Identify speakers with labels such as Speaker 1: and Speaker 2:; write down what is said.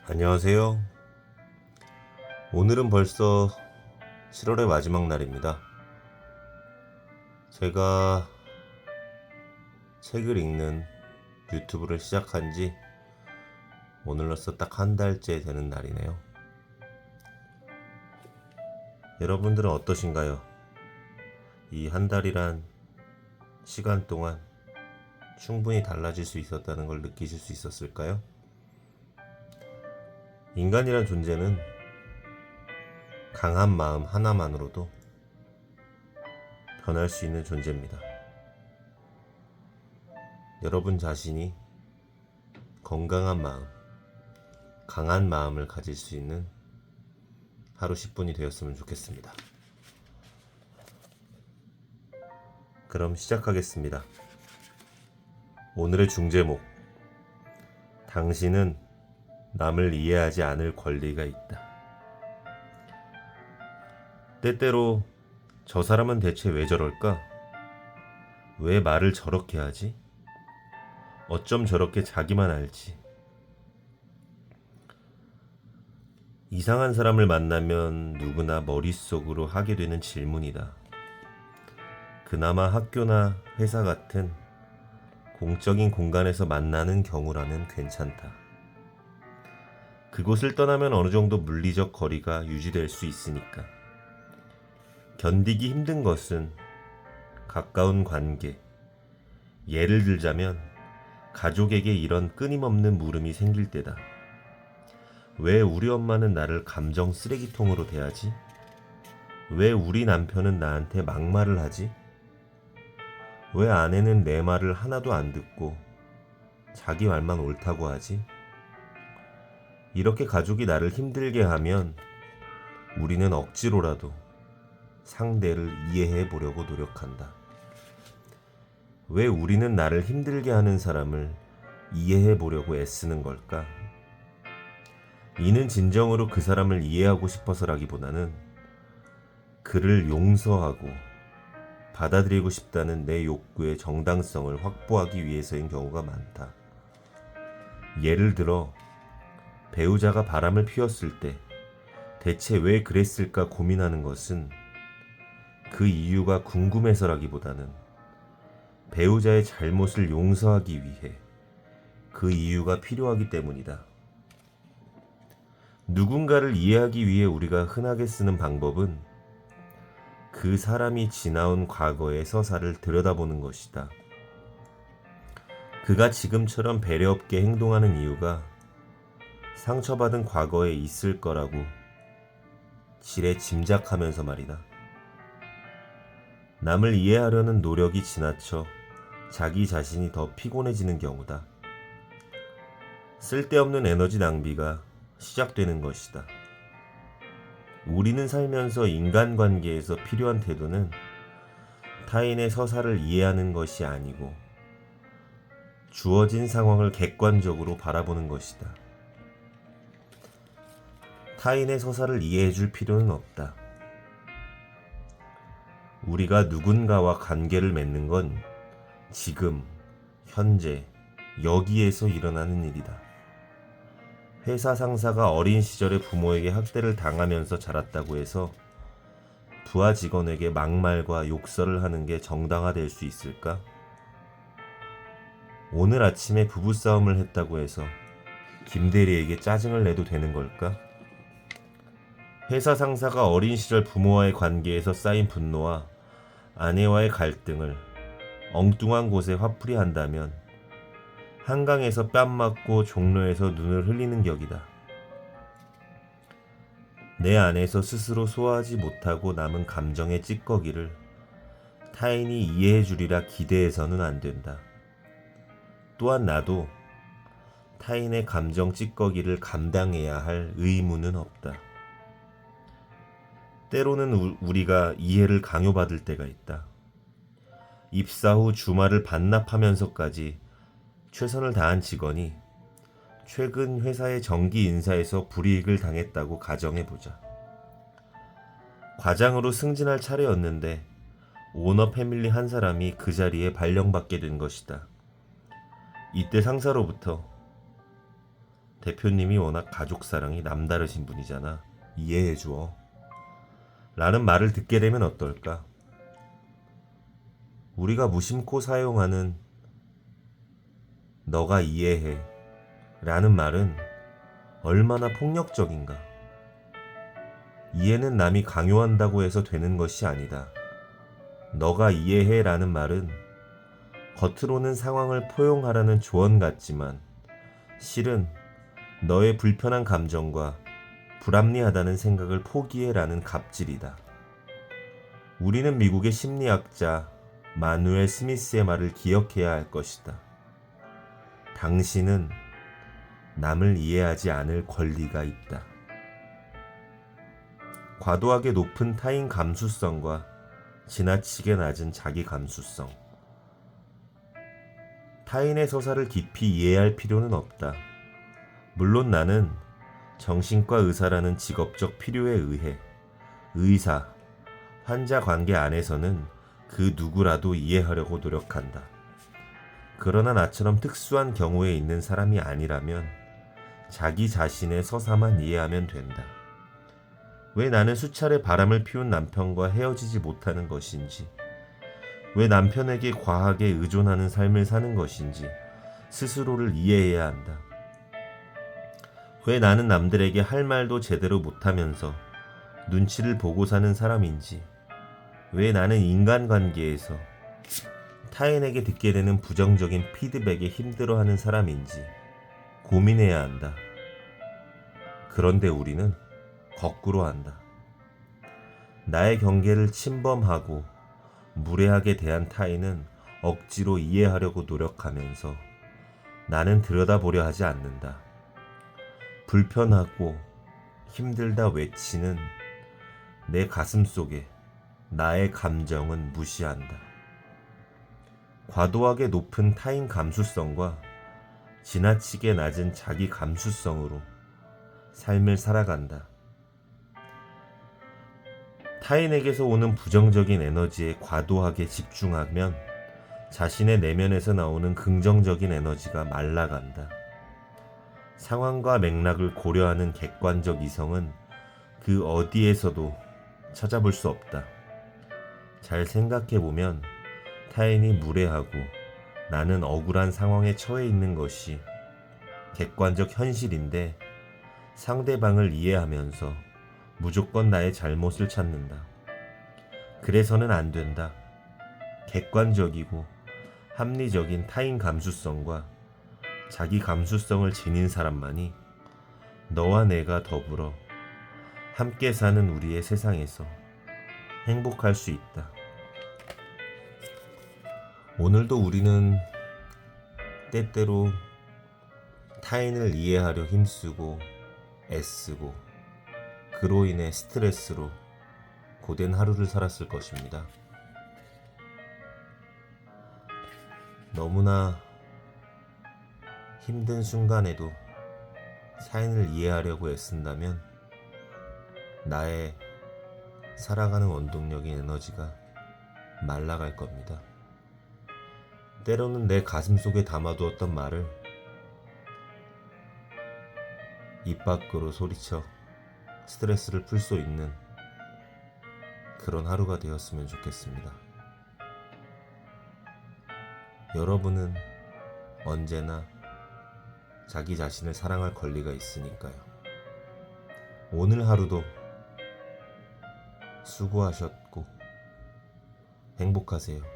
Speaker 1: 안녕하세요. 오늘은 벌써 7월의 마지막 날입니다. 제가 책을 읽는 유튜브를 시작한 지 오늘로써 딱 한 달째 되는 날이네요. 여러분들은 어떠신가요? 이 한 달이란 시간 동안 충분히 달라질 수 있었다는 걸 느끼실 수 있었을까요? 인간이란 존재는 강한 마음 하나만으로도 변할 수 있는 존재입니다. 여러분 자신이 건강한 마음, 강한 마음을 가질 수 있는 하루 10분이 되었으면 좋겠습니다. 그럼 시작하겠습니다. 오늘의 중제목, 당신은 남을 이해하지 않을 권리가 있다. 때때로 저 사람은 대체 왜 저럴까? 왜 말을 저렇게 하지? 어쩜 저렇게 자기만 알지? 이상한 사람을 만나면 누구나 머릿속으로 하게 되는 질문이다. 그나마 학교나 회사 같은 공적인 공간에서 만나는 경우라면 괜찮다. 그곳을 떠나면 어느 정도 물리적 거리가 유지될 수 있으니까. 견디기 힘든 것은 가까운 관계. 예를 들자면 가족에게 이런 끊임없는 물음이 생길 때다. 왜 우리 엄마는 나를 감정 쓰레기통으로 대하지? 왜 우리 남편은 나한테 막말을 하지? 왜 아내는 내 말을 하나도 안 듣고 자기 말만 옳다고 하지? 이렇게 가족이 나를 힘들게 하면 우리는 억지로라도 상대를 이해해 보려고 노력한다. 왜 우리는 나를 힘들게 하는 사람을 이해해 보려고 애쓰는 걸까? 이는 진정으로 그 사람을 이해하고 싶어서라기보다는 그를 용서하고 받아들이고 싶다는 내 욕구의 정당성을 확보하기 위해서인 경우가 많다. 예를 들어 배우자가 바람을 피웠을 때 대체 왜 그랬을까 고민하는 것은 그 이유가 궁금해서라기보다는 배우자의 잘못을 용서하기 위해 그 이유가 필요하기 때문이다. 누군가를 이해하기 위해 우리가 흔하게 쓰는 방법은 그 사람이 지나온 과거의 서사를 들여다보는 것이다. 그가 지금처럼 배려 없게 행동하는 이유가 상처받은 과거에 있을 거라고 지레 짐작하면서 말이다. 남을 이해하려는 노력이 지나쳐 자기 자신이 더 피곤해지는 경우다. 쓸데없는 에너지 낭비가 시작되는 것이다. 우리는 살면서 인간관계에서 필요한 태도는 타인의 서사를 이해하는 것이 아니고 주어진 상황을 객관적으로 바라보는 것이다. 타인의 서사를 이해해 줄 필요는 없다. 우리가 누군가와 관계를 맺는 건 지금, 현재, 여기에서 일어나는 일이다. 회사 상사가 어린 시절에 부모에게 학대를 당하면서 자랐다고 해서 부하 직원에게 막말과 욕설을 하는 게 정당화될 수 있을까? 오늘 아침에 부부싸움을 했다고 해서 김대리에게 짜증을 내도 되는 걸까? 회사 상사가 어린 시절 부모와의 관계에서 쌓인 분노와 아내와의 갈등을 엉뚱한 곳에 화풀이 한다면 한강에서 뺨 맞고 종로에서 눈을 흘리는 격이다. 내 안에서 스스로 소화하지 못하고 남은 감정의 찌꺼기를 타인이 이해해 주리라 기대해서는 안 된다. 또한 나도 타인의 감정 찌꺼기를 감당해야 할 의무는 없다. 때로는 우리가 이해를 강요받을 때가 있다. 입사 후 주말을 반납하면서까지 최선을 다한 직원이 최근 회사의 정기 인사에서 불이익을 당했다고 가정해보자. 과장으로 승진할 차례였는데 오너 패밀리 한 사람이 그 자리에 발령받게 된 것이다. 이때 상사로부터 대표님이 워낙 가족 사랑이 남다르신 분이잖아. 이해해줘. 라는 말을 듣게 되면 어떨까? 우리가 무심코 사용하는 너가 이해해 라는 말은 얼마나 폭력적인가. 이해는 남이 강요한다고 해서 되는 것이 아니다. 너가 이해해 라는 말은 겉으로는 상황을 포용하라는 조언 같지만 실은 너의 불편한 감정과 불합리하다는 생각을 포기해 라는 갑질이다. 우리는 미국의 심리학자 마누엘 스미스의 말을 기억해야 할 것이다. 당신은 남을 이해하지 않을 권리가 있다. 과도하게 높은 타인 감수성과 지나치게 낮은 자기 감수성. 타인의 서사를 깊이 이해할 필요는 없다. 물론 나는 정신과 의사라는 직업적 필요에 의해 의사, 환자 관계 안에서는 그 누구라도 이해하려고 노력한다. 그러나 나처럼 특수한 경우에 있는 사람이 아니라면 자기 자신의 서사만 이해하면 된다. 왜 나는 수차례 바람을 피운 남편과 헤어지지 못하는 것인지, 왜 남편에게 과하게 의존하는 삶을 사는 것인지 스스로를 이해해야 한다. 왜 나는 남들에게 할 말도 제대로 못하면서 눈치를 보고 사는 사람인지, 왜 나는 인간관계에서 타인에게 듣게 되는 부정적인 피드백에 힘들어하는 사람인지 고민해야 한다. 그런데 우리는 거꾸로 한다. 나의 경계를 침범하고 무례하게 대한 타인은 억지로 이해하려고 노력하면서 나는 들여다보려 하지 않는다. 불편하고 힘들다 외치는 내 가슴 속에 나의 감정은 무시한다. 과도하게 높은 타인 감수성과 지나치게 낮은 자기 감수성으로 삶을 살아간다. 타인에게서 오는 부정적인 에너지에 과도하게 집중하면 자신의 내면에서 나오는 긍정적인 에너지가 말라간다. 상황과 맥락을 고려하는 객관적 이성은 그 어디에서도 찾아볼 수 없다. 잘 생각해보면 타인이 무례하고 나는 억울한 상황에 처해 있는 것이 객관적 현실인데 상대방을 이해하면서 무조건 나의 잘못을 찾는다. 그래서는 안 된다. 객관적이고 합리적인 타인 감수성과 자기 감수성을 지닌 사람만이 너와 내가 더불어 함께 사는 우리의 세상에서 행복할 수 있다. 오늘도 우리는 때때로 타인을 이해하려 힘쓰고 애쓰고 그로 인해 스트레스로 고된 하루를 살았을 것입니다. 너무나 힘든 순간에도 타인을 이해하려고 애쓴다면 나의 살아가는 원동력인 에너지가 말라갈 겁니다. 때로는 내 가슴 속에 담아두었던 말을 입 밖으로 소리쳐 스트레스를 풀 수 있는 그런 하루가 되었으면 좋겠습니다. 여러분은 언제나 자기 자신을 사랑할 권리가 있으니까요. 오늘 하루도 수고하셨고 행복하세요.